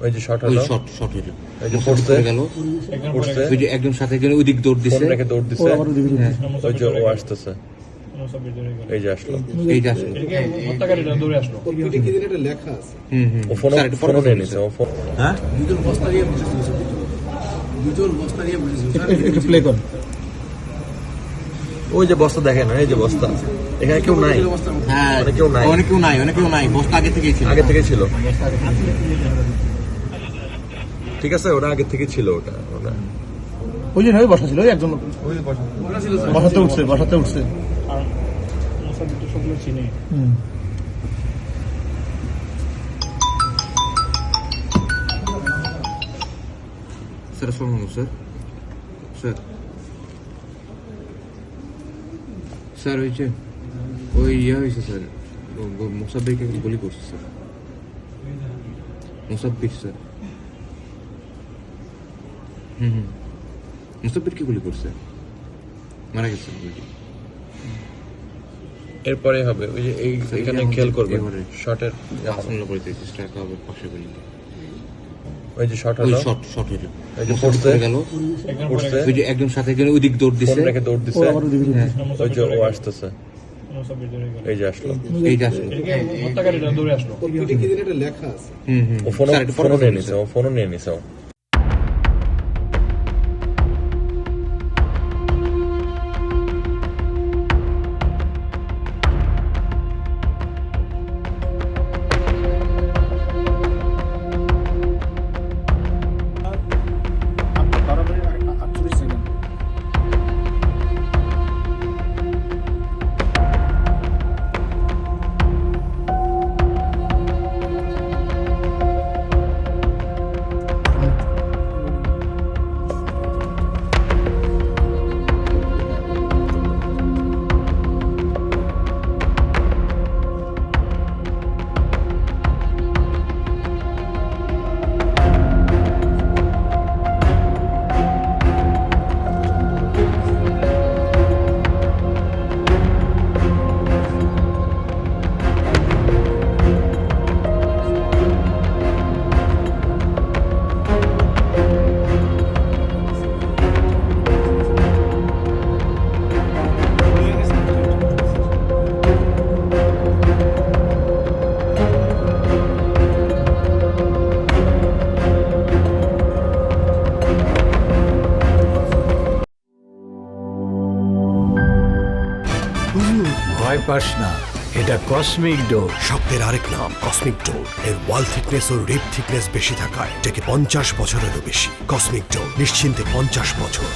ওই যে শর্ট হলো, শর্ট হলো, এই যে পড়ছে গেল, পড়ছে, ওই যে একদম সাথে গেলে ওই দিক দৌড় দিছে, ফোন রেখে দৌড় দিছে, ওই যে ও আসতেছে, এই যে আসলো, এই যে আসলো, হত্যাকারীরা দৌড়ে আসলো। লেখা আছে ও ফোনও নিয়ে নিছে, ও ফোন দুজন বস্তা নিয়ে বসেছিল দুজন বস্তা নিয়ে বসেছিল একটু প্লে কর। ওই যে বস্তা দেখেন, এই যে বস্তা, এখানে কেউ নাই, হ্যাঁ অনেকেও নাই, অনেকেও নাই, বস্তা আগে থেকেই ছিল, আগে থেকে ছিল, ঠিক আছে, ওরা আগে থেকে ছিল, ওটা ওই যে নয় বসা ছিল, ওই একজন বসাতে উঠছে। আর মোসাদ্দিক তো সবগুলো চিনে। স্যার আসসালামু আলাইকুম স্যার। স্যার ওই যে ওই হয়েছে স্যার, মোসাব্বিরকে গুলি করছে স্যার, মোসাব্বির স্যার, মোসাব্বিরকে গুলি করছে, মারা গেছে অলরেডি। এরপরে হবে ওই যে এইখানে খেয়াল করবে শর্টের, আসলে পড়ে চেষ্টা হবে পাশে গুলি, ওই যে শর্ট ওই হলো, শর্ট হলো, এই যে পড়ছে গেল, পড়ছে, ওই যে একদম সাথে গেলে ওই দিক দৌড় দিছে, ফোন রেখে দৌড় দিছে, ওই যে ও আসতেছে, এই যে আসলো, এই যে আসলো, হত্যাকারীরা দৌড়ে আসলো। লেখা আছে ও ফোনও নিয়ে নিছে, ও ফোনও নিয়ে নিছে, ও ভয় পাস না, এটা কসমিক ডোর। শব্দের আরেক নাম কসমিক ডোর। এর ওয়াল থিকনেস ও রিপ থিকনেস বেশি থাকায় এটাকে 50 বছরেরও বেশি। কসমিক ডোর, নিশ্চিন্তে 50 বছর।